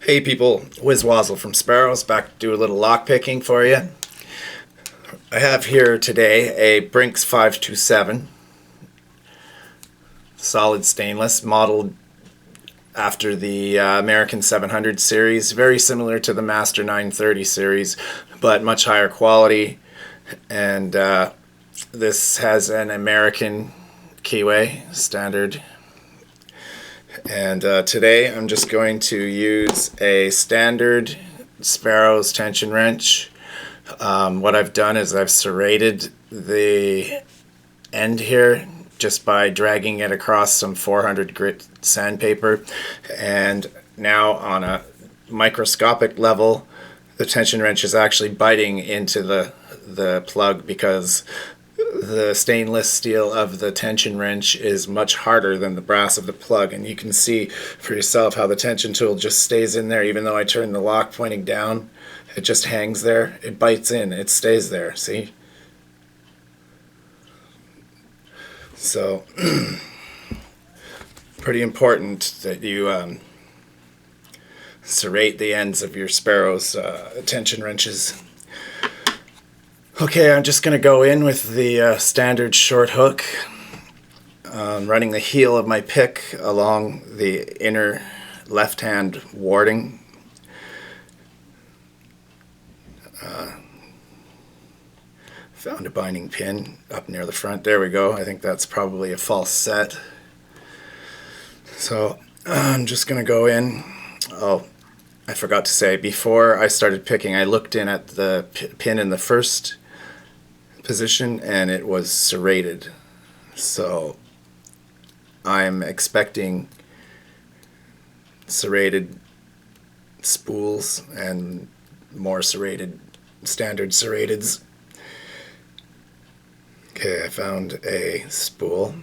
Hey people, Wizwazzle from Sparrows, back to do a little lock picking for you. I have here today a BRINKS 527, solid stainless, modeled after the American 700 series, very similar to the Master 930 series, but much higher quality. And this has an American keyway, standard. And today I'm just going to use a standard Sparrows tension wrench. What I've done is I've serrated the end here just by dragging it across some 400 grit sandpaper. And now on a microscopic level, the tension wrench is actually biting into the plug because the stainless steel of the tension wrench is much harder than the brass of the plug, and you can see for yourself how the tension tool just stays in there. Even though I turn the lock pointing down, it just hangs there. It bites in, it stays there, see? So pretty important that you serrate the ends of your Sparrows tension wrenches. Okay, I'm just going to go in with the standard short hook, running the heel of my pick along the inner left-hand warding. Found a binding pin up near the front. There we go. I think that's probably a false set. So I'm just going to go in. Oh, I forgot to say, before I started picking, I looked in at the pin in the first position and it was serrated, so I'm expecting serrated spools and more serrated, standard serrateds. Okay, I found a spool.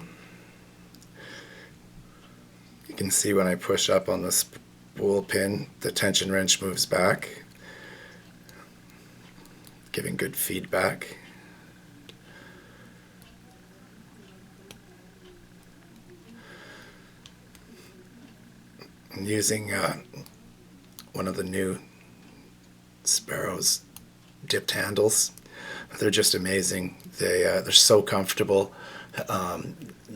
You can see when I push up on the spool pin, the tension wrench moves back, giving good feedback. I'm using one of the new Sparrows dipped handles. They're just amazing. They're so comfortable.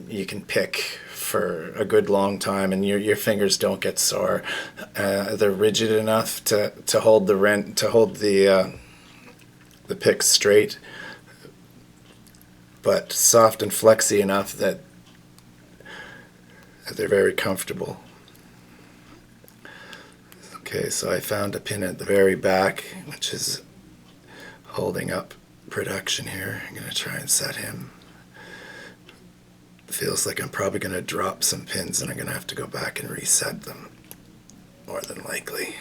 You can pick for a good long time, and your fingers don't get sore. They're rigid enough to hold the pick straight, but soft and flexy enough that they're very comfortable. Okay, so I found a pin at the very back, which is holding up production here. I'm going to try and set him. It feels like I'm probably going to drop some pins and I'm going to have to go back and reset them, more than likely.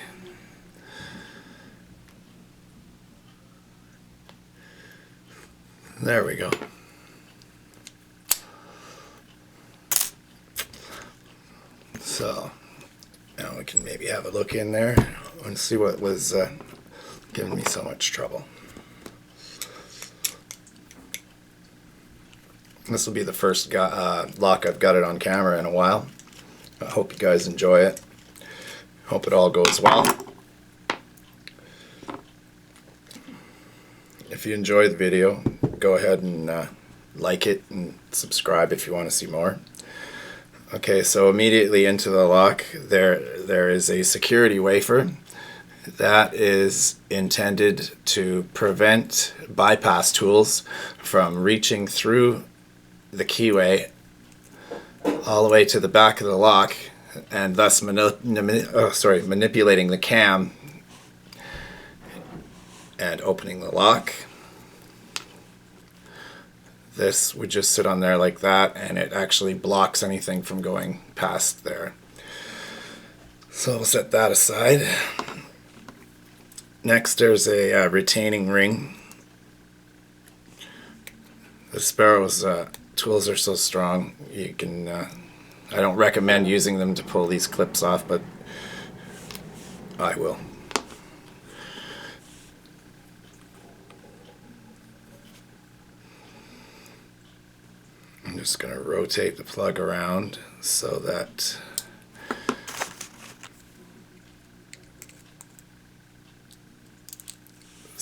There we go. So now we can maybe have a look in there and see what was giving me so much trouble. This will be the first lock I've got it on camera in a while. I hope you guys enjoy it. Hope it all goes well. If you enjoy the video, go ahead and like it and subscribe if you want to see more. Okay, so immediately into the lock there is a security wafer that is intended to prevent bypass tools from reaching through the keyway all the way to the back of the lock and thus manipulating the cam and opening the lock. This would just sit on there like that, and it actually blocks anything from going past there. So we'll set that aside. Next, there's a retaining ring. The Sparrows tools are so strong, you can. I don't recommend using them to pull these clips off, but I will. I'm just going to rotate the plug around so that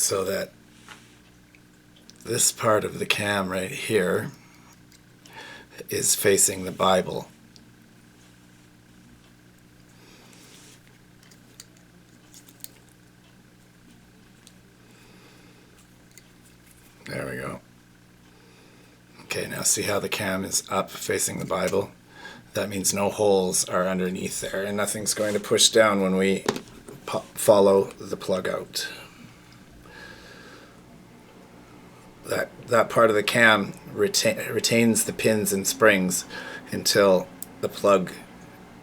so that this part of the cam right here is facing the Bible. There we go. Okay, now see how the cam is up facing the Bible? That means no holes are underneath there, and nothing's going to push down when we follow the plug out. That part of the cam retains the pins and springs until the plug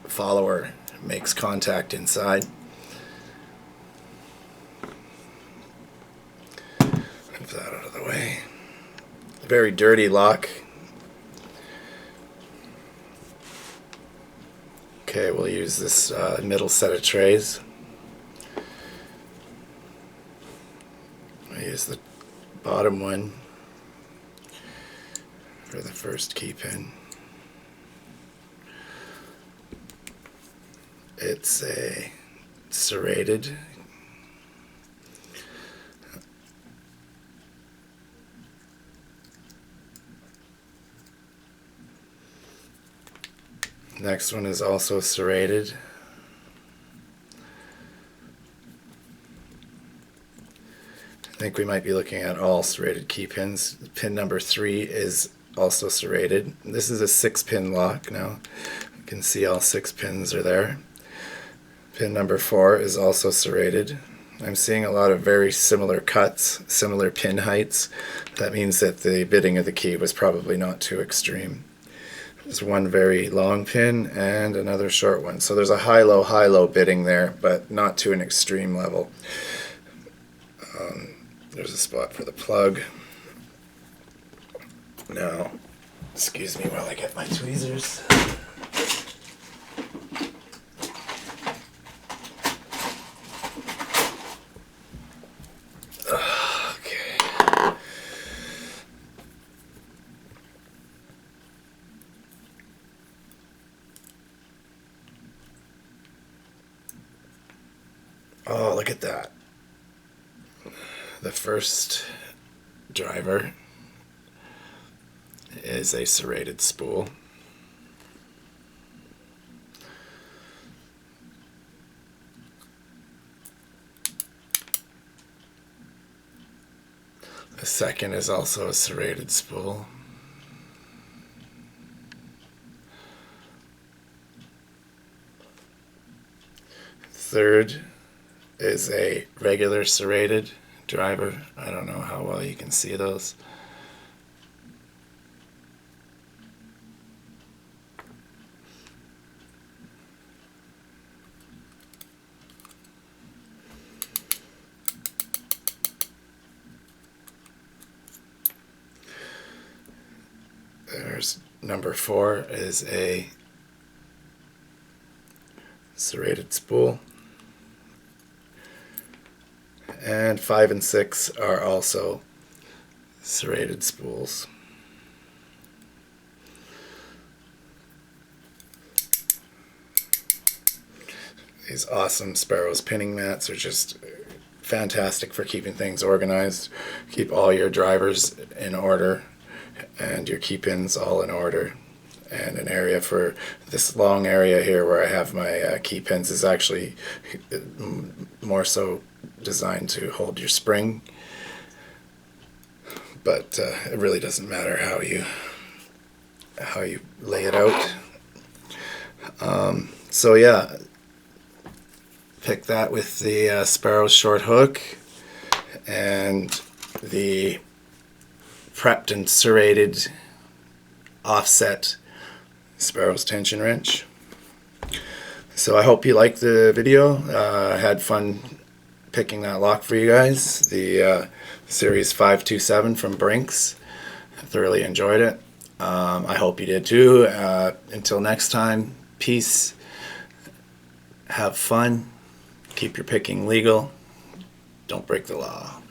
follower makes contact inside. Move that out of the way. Very dirty lock. Okay, we'll use this middle set of trays. I'll use the bottom one for the first key pin. It's a serrated. Next one is also serrated. I think we might be looking at all serrated key pins. Pin number 3 is also serrated. This is a 6-pin lock now. You can see all 6 pins are there. Pin number 4 is also serrated. I'm seeing a lot of very similar cuts, similar pin heights. That means that the bitting of the key was probably not too extreme. There's one very long pin and another short one. So there's a high-low bitting there, but not to an extreme level. There's a spot for the plug. Now, excuse me while I get my tweezers. Okay. Oh, look at that. The first driver is a serrated spool. The second is also a serrated spool. Third is a regular serrated driver. I don't know how well you can see those. There's number 4 is a serrated spool. And 5 and 6 are also serrated spools. These awesome Sparrows pinning mats are just fantastic for keeping things organized. Keep all your drivers in order and your key pins all in order. And an area for this long area here where I have my key pins is actually more so designed to hold your spring, but it really doesn't matter how you lay it out. So yeah, pick that with the Sparrows short hook and the prepped and serrated offset Sparrows tension wrench. So I hope you liked the video. I had fun picking that lock for you guys. The Series 527 from BRINKS. I thoroughly enjoyed it. I hope you did too. Until next time, peace. Have fun. Keep your picking legal. Don't break the law.